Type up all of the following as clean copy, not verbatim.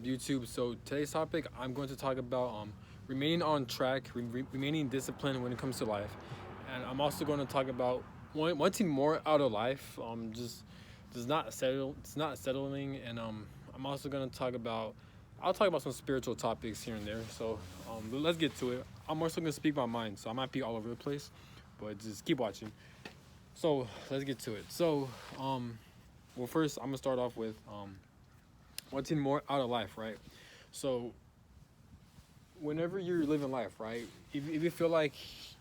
YouTube. So today's topic, I'm going to talk about remaining on track, remaining disciplined when it comes to life, and I'm also going to talk about wanting more out of life. Just not settle, it's not settling, and I'm also going to talk about. I'll talk about some spiritual topics here and there. So let's get to it. I'm also going to speak my mind, so I might be all over the place, but just keep watching. So let's get to it. Well, first I'm gonna start off with wanting more out of life, right? So whenever you're living life, right, if you feel like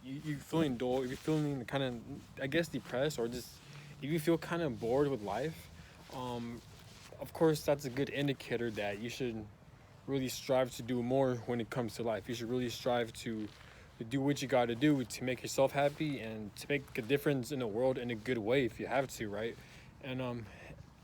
you're feeling dull, if you're feeling kind of, I guess, depressed, or just if you feel kind of bored with life, um, of course, that's a good indicator that you should really strive to do more when it comes to life. You should really strive to do what you got to do to make yourself happy and to make a difference in the world in a good way if you have to, right? And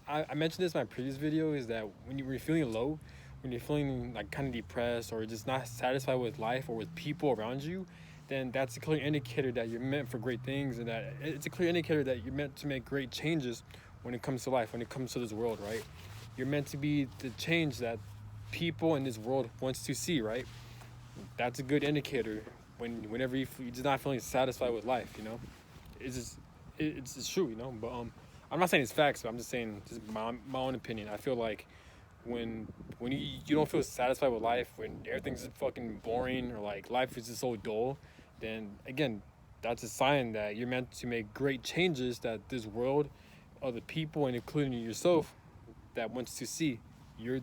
I mentioned this in my previous video is that when you're feeling low, when you're feeling like kind of depressed or just not satisfied with life or with people around you, then that's a clear indicator that you're meant for great things, and that it's a clear indicator that you're meant to make great changes when it comes to life, when it comes to this world, right? You're meant to be the change that people in this world wants to see, right? That's a good indicator whenever you're just not feeling satisfied with life, you know. It's just it's true, you know. But I'm not saying it's facts, but I'm just saying just my own opinion. I feel like when you don't feel satisfied with life, when everything's just fucking boring or like life is just so dull, then again, that's a sign that you're meant to make great changes that this world, other people, and including yourself, that wants to see. You're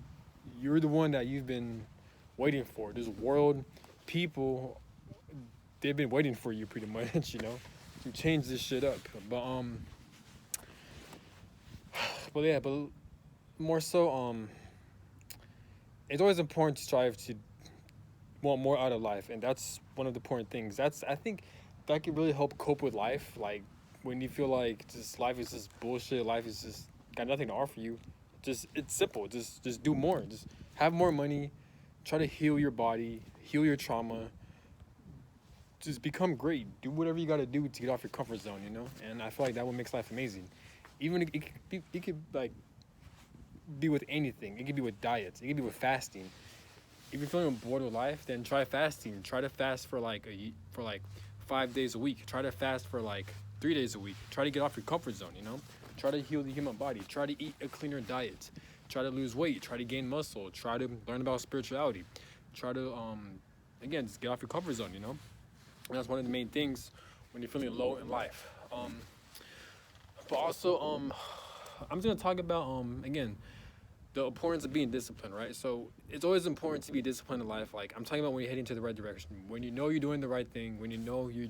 you're the one that you've been waiting for. This world, people, they've been waiting for you pretty much, you know, to change this shit up. But but yeah, but more so, it's always important to strive to want more out of life, and that's one of the important things. That's I think that can really help cope with life. Like when you feel like just life is just bullshit, life is just got nothing to offer you. Just it's simple. Just do more. Just have more money. Try to heal your body, heal your trauma. Just become great. Do whatever you got to do to get off your comfort zone. You know, and I feel like that what makes life amazing. Even it could like be with anything. It could be with diets. It could be with fasting. If you're feeling bored with life, then try fasting. Try to fast for like for like 5 days a week. Try to fast for like 3 days a week. Try to get off your comfort zone. You know, try to heal the human body. Try to eat a cleaner diet. Try to lose weight. Try to gain muscle. Try to learn about spirituality. Try to again just get off your comfort zone. You know, and that's one of the main things when you're feeling low in life. But also I'm just gonna talk about again the importance of being disciplined, right? So it's always important to be disciplined in life. Like I'm talking about when you're heading to the right direction, when you know you're doing the right thing, when you know you're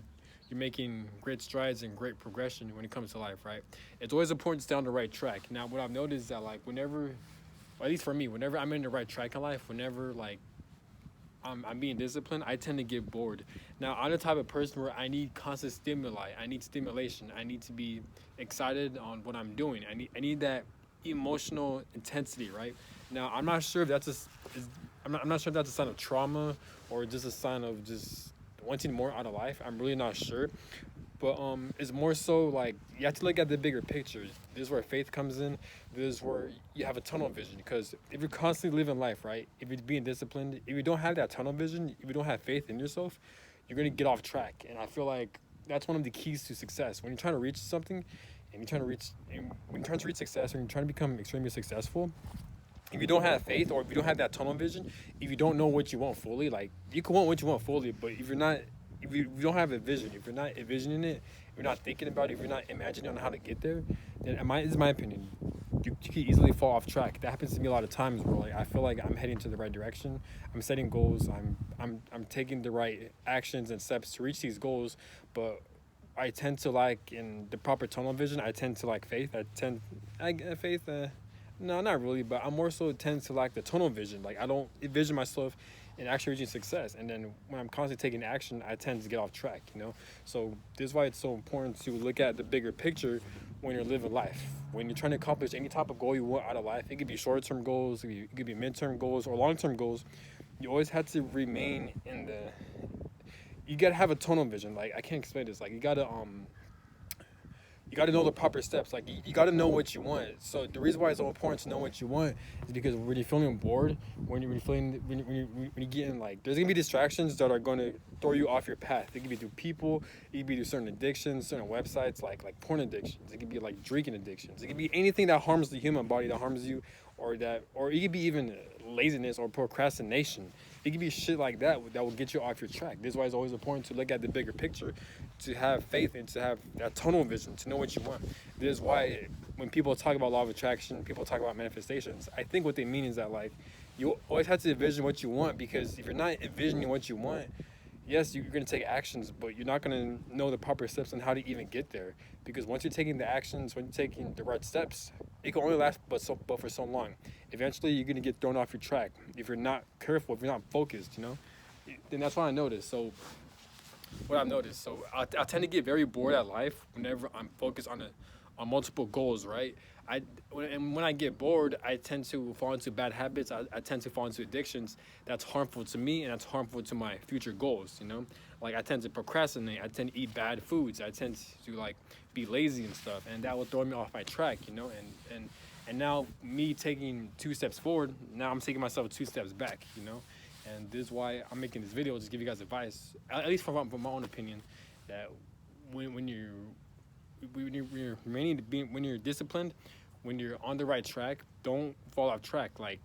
making great strides and great progression when it comes to life, right? It's always important to stay on the right track. Now, what I've noticed is that like whenever, or at least for me, whenever I'm in the right track in life, whenever like I'm being disciplined, I tend to get bored. Now, I'm the type of person where I need constant stimuli. I need stimulation. I need to be excited on what I'm doing. I need that emotional intensity, right? Now, I'm not sure if that's I'm not sure if that's a sign of trauma or just a sign of just wanting more out of life. I'm really not sure. But it's more so like you have to look at the bigger picture. This is where faith comes in. This is where you have a tunnel vision. Because if you're constantly living life, right? If you're being disciplined, if you don't have that tunnel vision, if you don't have faith in yourself, you're gonna get off track. And I feel like that's one of the keys to success. When you're trying to reach something, and when you're trying to reach success, when you're trying to become extremely successful, if you don't have faith or if you don't have that tunnel vision, if you don't know what you want fully, like you can want what you want fully, but if you don't have a vision, if you're not envisioning it, if you're not thinking about it, if you're not imagining on how to get there, then this is my opinion, you can easily fall off track. That happens to me a lot of times where like I feel like I'm heading to the right direction. I'm setting goals. I'm taking the right actions and steps to reach these goals, but I tend to like in the proper tunnel vision. I tend to like faith. Faith. No, not really, but I more so tend to like the tunnel vision. Like I don't envision myself in actually reaching success, and then when I'm constantly taking action, I tend to get off track. You know, so this is why it's so important to look at the bigger picture when you're living life. When you're trying to accomplish any type of goal you want out of life, it could be short-term goals, it could be mid-term goals, or long-term goals. You always have to remain in the. You gotta have a tunnel vision. Like I can't explain this. Like you gotta you got to know the proper steps. Like you got to know what you want. So the reason why it's so important to know what you want is because when you're feeling bored, when you're getting like, there's gonna be distractions that are gonna throw you off your path. It could be through people, it could be through certain addictions, certain websites, like porn addictions. It could be like drinking addictions. It could be anything that harms the human body, that harms you, or it could be even laziness or procrastination. It could be shit like that will get you off your track. This is why it's always important to look at the bigger picture, to have faith and to have that tunnel vision, to know what you want. This is why when people talk about law of attraction, people talk about manifestations, I think what they mean is that like you always have to envision what you want, because if you're not envisioning what you want, yes, you're going to take actions, but you're not going to know the proper steps on how to even get there. Because once you're taking the actions, when you're taking the right steps, it can only last but for so long. Eventually, you're going to get thrown off your track if you're not careful, if you're not focused, you know? Then that's what I noticed. So what I've noticed. So I tend to get very bored at life whenever I'm focused on multiple goals, right? When I get bored, I tend to fall into bad habits. I tend to fall into addictions that's harmful to me and that's harmful to my future goals, you know? Like I tend to procrastinate. I tend to eat bad foods. I tend to like be lazy and stuff, and that will throw me off my track, you know? And now me taking 2 steps forward, now I'm taking myself 2 steps back, you know? And this is why I'm making this video, just give you guys advice, at least from my own opinion, that when you're disciplined, when you're on the right track, don't fall off track. Like,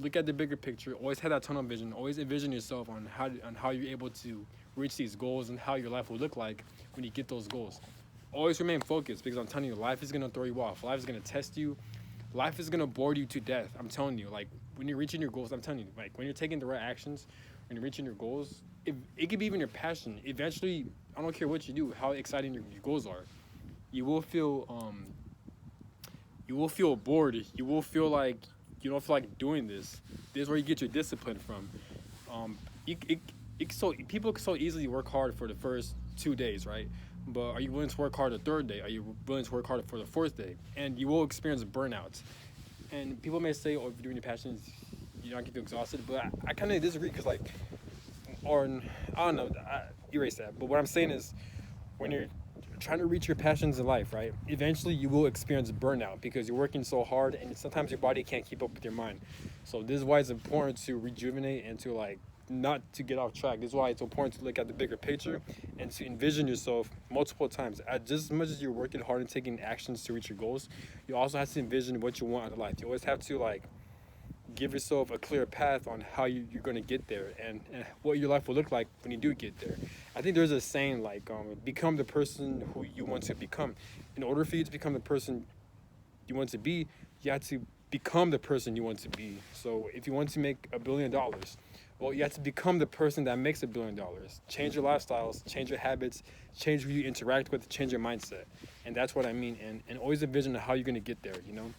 look at the bigger picture. Always have that tunnel vision. Always envision yourself on how you're able to reach these goals and how your life will look like when you get those goals. Always remain focused, because I'm telling you, life is gonna throw you off. Life is gonna test you. Life is gonna bore you to death. I'm telling you. Like when you're reaching your goals, I'm telling you. Like when you're taking the right actions, when you're reaching your goals, it could be even your passion. Eventually, I don't care what you do, how exciting your goals are, you will feel bored. You will feel like you don't feel like doing this. This is where you get your discipline from. People so easily work hard for the first 2 days, right? But are you willing to work hard the 3rd day? Are you willing to work hard for the 4th day? And you will experience burnout. And people may say, "Oh, if you're doing your passions, you're not gonna feel exhausted." But I kind of disagree, because like, or I don't know, erase that. But what I'm saying is, when you're trying to reach your passions in life, right? Eventually, you will experience burnout because you're working so hard, and sometimes your body can't keep up with your mind. So this is why it's important to rejuvenate and to like not to get off track. This is why it's important to look at the bigger picture and to envision yourself multiple times. Just as much as you're working hard and taking actions to reach your goals, you also have to envision what you want out of life. You always have to like give yourself a clear path on how you're going to get there, and what your life will look like when you do get there. I think there's a saying like, become the person who you want to become. In order for you to become the person you want to be, you have to become the person you want to be. So if you want to make $1 billion, well, you have to become the person that makes $1 billion. Change your lifestyles, change your habits, change who you interact with, change your mindset. And that's what I mean. And always envision how you're going to get there, you know?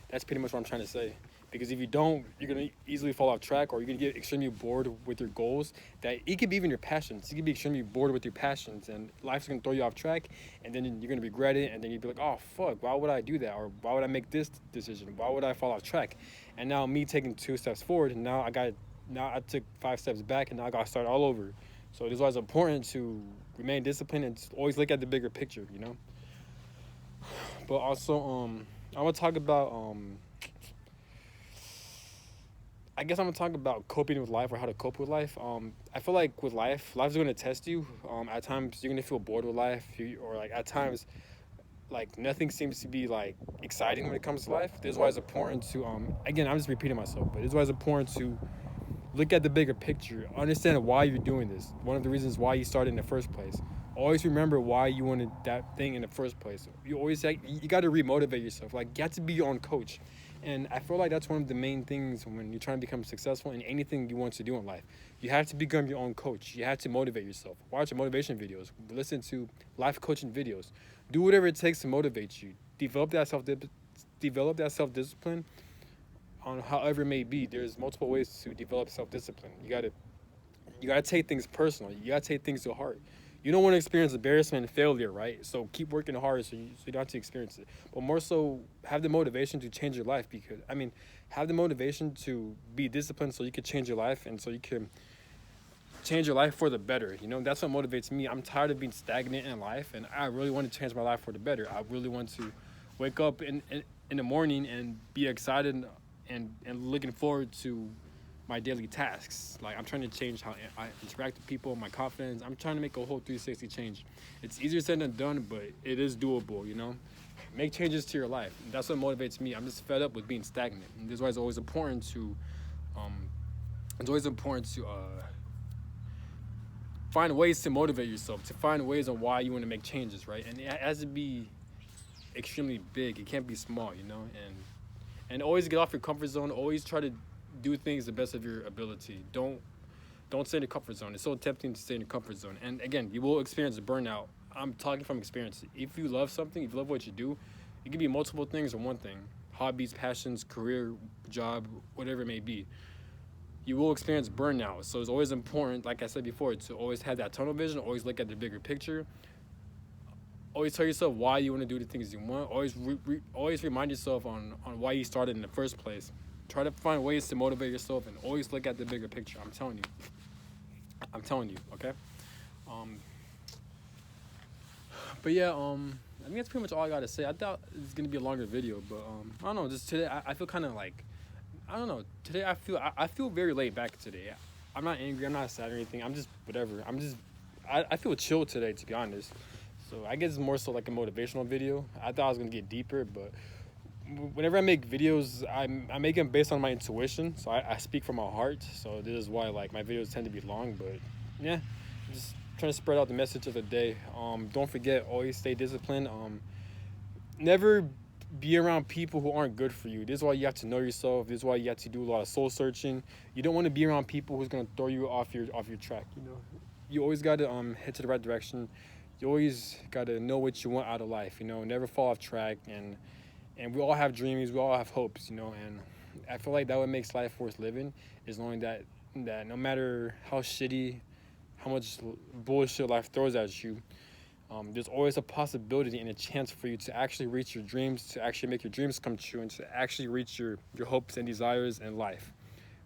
That's pretty much what I'm trying to say. Because if you don't, you're going to easily fall off track, or you're going to get extremely bored with your goals. That it could be even your passions. You could be extremely bored with your passions, and life's going to throw you off track, and then you're going to regret it, and then you'd be like, oh, fuck, why would I do that? Or why would I make this decision? Why would I fall off track? And now me taking 2 steps forward, and now I took 5 steps back, and now I got to start all over. So this is why it's important to remain disciplined and always look at the bigger picture, you know? But also, I want to talk about... I guess I'm gonna talk about coping with life, or how to cope with life. I feel like with life's gonna test you. At times you're gonna feel bored with life, or like at times, like nothing seems to be like exciting when it comes to life. This is why it's important to again, I'm just repeating myself, but this is why it's important to look at the bigger picture. Understand why you're doing this. One of the reasons why you started in the first place. Always remember why you wanted that thing in the first place. You got to remotivate yourself. Like, you have to be your own coach. And I feel like that's one of the main things when you're trying to become successful in anything you want to do in life. You have to become your own coach. You have to motivate yourself. Watch motivation videos. Listen to life coaching videos. Do whatever it takes to motivate you. Develop that self-discipline on however it may be. There's multiple ways to develop self-discipline. You gotta take things personal. You gotta take things to heart. You don't want to experience embarrassment and failure, right? So keep working hard so you don't have to experience it. But more so, have the motivation to change your life, because, have the motivation to be disciplined so you can change your life, and so you can change your life for the better. You know, that's what motivates me. I'm tired of being stagnant in life, and I really want to change my life for the better. I really want to wake up in the morning and be excited and looking forward to my daily tasks. Like I'm trying to change how I interact with people, my confidence. I'm trying to make a whole 360 change. It's easier said than done, but it is doable. You know, make changes to your life. That's what motivates me. I'm just fed up with being stagnant. And this is why it's always important to, um, find ways to motivate yourself, to find ways on why you want to make changes, right? And it has to be extremely big. It can't be small, you know. And always get off your comfort zone. Always try to do things the best of your ability. Don't stay in the comfort zone. It's so tempting to stay in the comfort zone. And again, you will experience burnout. I'm talking from experience. If you love something, if you love what you do, it can be multiple things or one thing. Hobbies, passions, career, job, whatever it may be. You will experience burnout. So it's always important, like I said before, to always have that tunnel vision, always look at the bigger picture. Always tell yourself why you want to do the things you want. Always remind yourself on why you started in the first place. Try to find ways to motivate yourself and always look at the bigger picture. I'm telling you. Okay? Um, but yeah, I think that's pretty much all I gotta say. I thought it's gonna be a longer video, but I don't know. Just today, I feel kind of like, I don't know. Today, I feel very laid back today. I'm not angry. I'm not sad or anything. I'm just whatever. I feel chill today, to be honest. So I guess it's more so like a motivational video. I thought I was gonna get deeper, but whenever I make videos, I make them based on my intuition. So I speak from my heart. So this is why like my videos tend to be long. But yeah, just trying to spread out the message of the day. Don't forget, always stay disciplined. Never be around people who aren't good for you. This is why you have to know yourself. This is why you have to do a lot of soul searching. You don't want to be around people who's gonna throw you off your track. You know, you always got to head to the right direction. You always got to know what you want out of life. You know, never fall off track. And we all have dreams. We all have hopes. You know, and I feel like that what makes life worth living is knowing that no matter how shitty, how much bullshit life throws at you, there's always a possibility and a chance for you to actually reach your dreams, to actually make your dreams come true, and to actually reach your hopes and desires in life.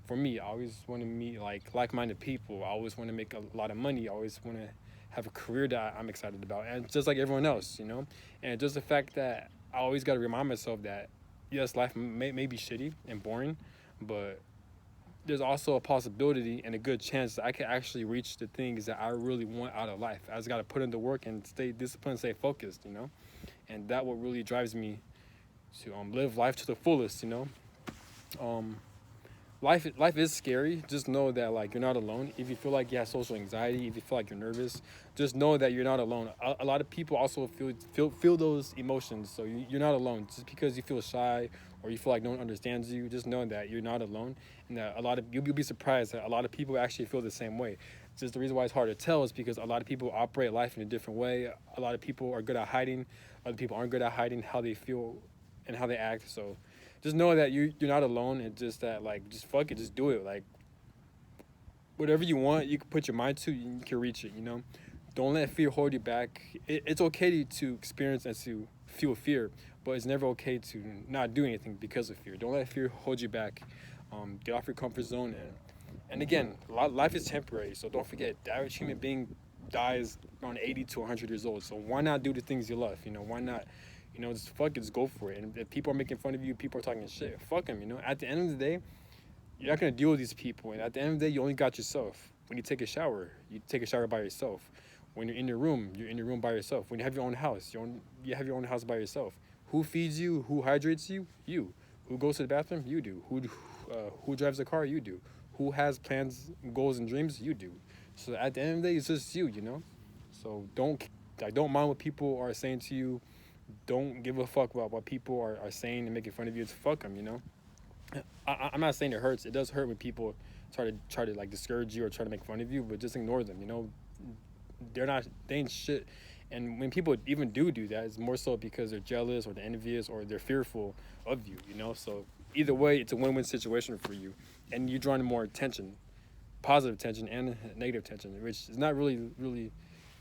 For me, I always want to meet like-minded people. I always want to make a lot of money. I always want to have a career that I'm excited about, and just like everyone else, you know. And just the fact that I always got to remind myself that yes, life may be shitty and boring, but there's also a possibility and a good chance that I can actually reach the things that I really want out of life. I just got to put in the work and stay disciplined, stay focused, you know. And that what really drives me to live life to the fullest, you know. Life is scary. Just know that like you're not alone. If you feel like you have social anxiety, if you feel like you're nervous, just know that you're not alone. A lot of people also feel those emotions, so you're not alone. Just because you feel shy or you feel like no one understands you, just know that you're not alone, and that you'll be surprised that a lot of people actually feel the same way. Just the reason why it's hard to tell is because a lot of people operate life in a different way. A lot of people are good at hiding. Other people aren't good at hiding how they feel and how they act. So just know that you're not alone, and just that like just fuck it, just do it. Like whatever you want, you can put your mind to, you can reach it. You know, don't let fear hold you back. It's okay to experience and to feel fear, but it's never okay to not do anything because of fear. Don't let fear hold you back. Get off your comfort zone, and again, life is temporary. So don't forget, the average human being dies around 80 to 100 years old. So why not do the things you love? You know, why not? You know, just fuck it, just go for it. And if people are making fun of you, people are talking shit, fuck them, you know. At the end of the day, you're not going to deal with these people. And at the end of the day, you only got yourself. When you take a shower by yourself. When you're in your room by yourself. When you have your own house, you have your own house by yourself. Who feeds you? Who hydrates you? You. Who goes to the bathroom? You do. Who drives the car? You do. Who has plans, goals, and dreams? You do. So at the end of the day, it's just you, you know. So don't mind what people are saying to you. Don't give a fuck about what people are saying and making fun of you. It's fuck them, you know. I'm not saying it hurts. It does hurt when people try to like discourage you or try to make fun of you, but just ignore them. You know, they ain't shit. And when people even do that, it's more so because they're jealous or they're envious or they're fearful of you. You know, so either way, it's a win-win situation for you, and you're drawing more attention, positive attention and negative attention, which is not really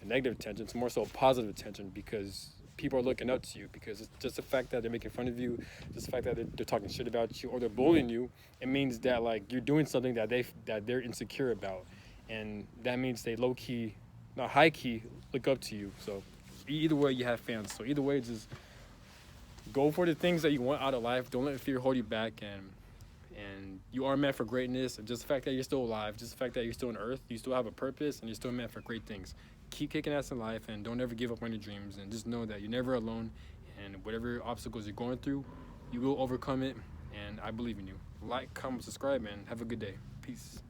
a negative attention. It's more so positive attention because people are looking up to you, because it's just the fact that they're making fun of you, just the fact that they're talking shit about you or they're bullying you. It means that like you're doing something that they're insecure about, and that means they low key, not high key, look up to you. So either way, you have fans. So either way, just go for the things that you want out of life. Don't let fear hold you back, and you are meant for greatness. And just the fact that you're still alive, just the fact that you're still on earth, you still have a purpose, and you're still meant for great things. Keep kicking ass in life, and don't ever give up on your dreams. And just know that you're never alone, and whatever obstacles you're going through, you will overcome it. And I believe in you. Like, comment, subscribe, and have a good day. Peace.